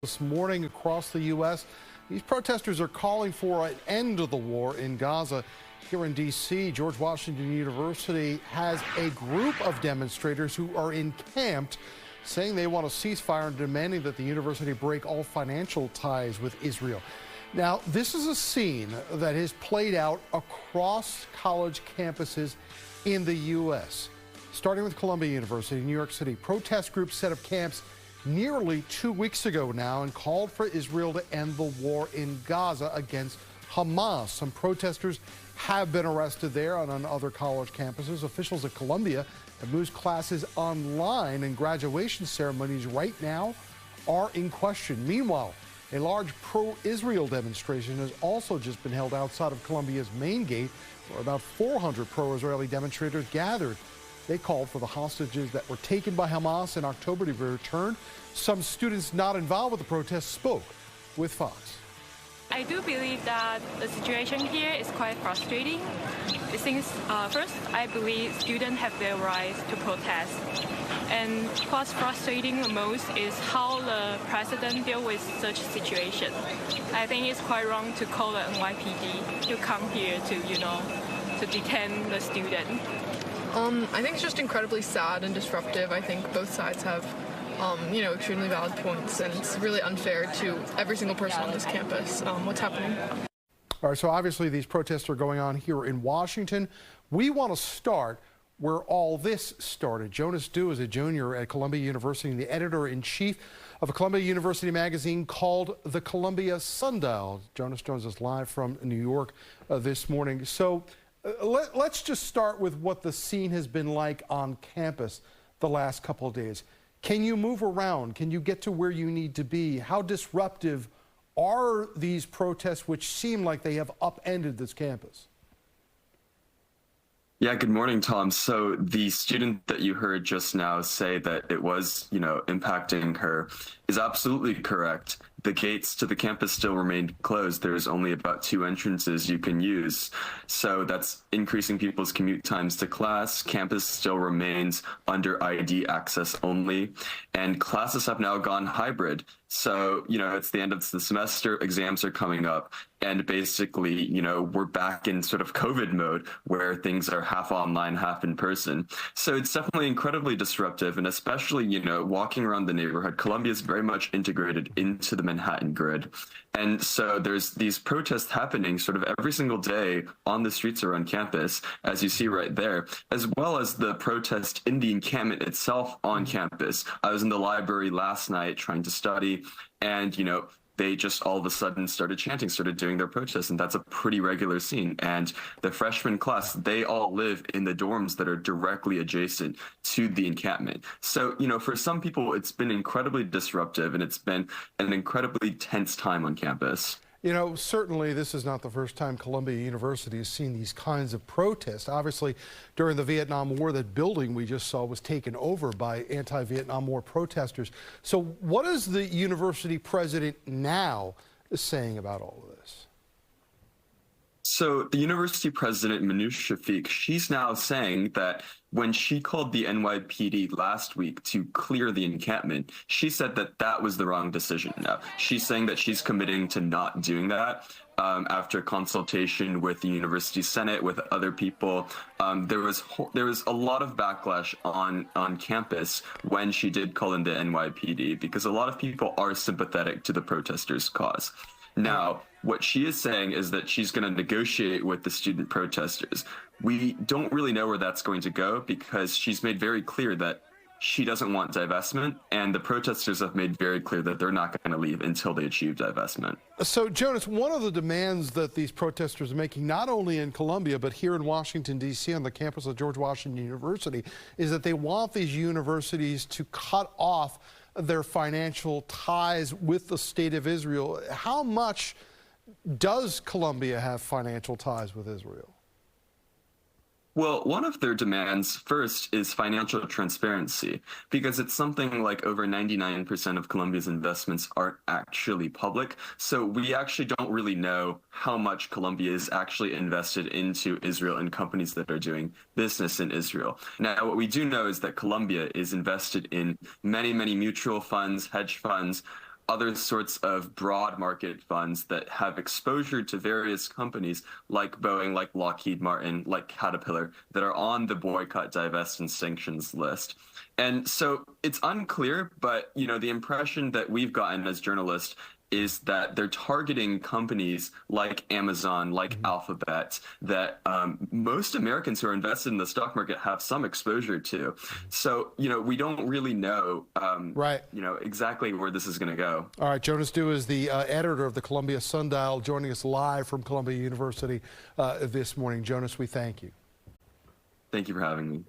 This morning across the U.S., these protesters are calling for an end to the war in Gaza. Here in D.C., George Washington University has a group of demonstrators who are encamped, saying they want a ceasefire and demanding that the university break all financial ties with Israel. Now, this is a scene that has played out across college campuses in the U.S. Starting with Columbia University in New York City, protest groups set up camps nearly 2 weeks ago now and called for Israel to end the war in Gaza against Hamas. Some protesters have been arrested there and on other college campuses. Officials at Columbia have moved classes online, and graduation ceremonies right now are in question. Meanwhile, a large pro-Israel demonstration has also just been held outside of Columbia's main gate, where about 400 pro-Israeli demonstrators gathered. They called for the hostages that were taken by Hamas in October to be returned. Some students not involved with the protests spoke with Fox. I do believe that the situation here is quite frustrating. First, I believe students have their rights to protest. And what's frustrating the most is how the president deals with such a situation. I think it's quite wrong to call the NYPD to come here to detain the student. I think it's just incredibly sad and disruptive. I think both sides have, extremely valid points, and it's really unfair to every single person on this campus, what's happening. All right, so obviously these protests are going on here in Washington. We want to start where all this started. Jonas is a junior at Columbia University and the editor-in-chief of a Columbia University magazine called the Columbia Sundial. Jonas joins us live from New York this morning. So let's just start with what the scene has been like on campus the last couple of days. Can you move around? Can you get to where you need to be? How disruptive are these protests, which seem like they have upended this campus? Yeah, good morning, Tom. So the student that you heard just now say that it was, impacting her is absolutely correct. The gates to the campus still remained closed. There's only about 2 entrances you can use. So that's increasing people's commute times to class. Campus still remains under ID access only. And classes have now gone hybrid. So, it's the end of the semester, exams are coming up. And basically, we're back in sort of COVID mode where things are half online, half in person. So it's definitely incredibly disruptive. And especially, walking around the neighborhood, Columbia is very much integrated into the Manhattan grid. And so there's these protests happening sort of every single day on the streets around campus, as you see right there, as well as the protest in the encampment itself on campus. I was in the library last night trying to study, and, they just all of a sudden started chanting, started doing their protests, and that's a pretty regular scene. And the freshman class, they all live in the dorms that are directly adjacent to the encampment. So, for some people, it's been incredibly disruptive, and it's been an incredibly tense time on campus. Certainly this is not the first time Columbia University has seen these kinds of protests. Obviously, during the Vietnam War, that building we just saw was taken over by anti-Vietnam War protesters. So what is the university president now saying about all of this? So the university president, Manoush Shafiq, she's now saying that when she called the NYPD last week to clear the encampment, she said that that was the wrong decision. Now, she's saying that she's committing to not doing that. After consultation with the university senate, with other people, there was a lot of backlash on campus when she did call in the NYPD, because a lot of people are sympathetic to the protesters' cause. Now, what she is saying is that she's going to negotiate with the student protesters. We don't really know where that's going to go, because she's made very clear that she doesn't want divestment, and the protesters have made very clear that they're not going to leave until they achieve divestment. So, Jonas, one of the demands that these protesters are making, not only in Columbia, but here in Washington, D.C., on the campus of George Washington University, is that they want these universities to cut off their financial ties with the state of Israel. How much does Columbia have financial ties with Israel? Well, one of their demands first is financial transparency, because it's something like over 99% of Columbia's investments aren't actually public. So we actually don't really know how much Columbia is actually invested into Israel and companies that are doing business in Israel. Now, what we do know is that Columbia is invested in many, many mutual funds, hedge funds, other sorts of broad market funds that have exposure to various companies like Boeing, like Lockheed Martin, like Caterpillar, that are on the boycott, divest, and sanctions list. And so it's unclear, but the impression that we've gotten as journalists is that they're targeting companies like Amazon, like Alphabet, that most Americans who are invested in the stock market have some exposure to. So, we don't really know, right. Exactly where this is going to go. All right, Jonas Du is the editor of the Columbia Sundial, joining us live from Columbia University this morning. Jonas, we thank you. Thank you for having me.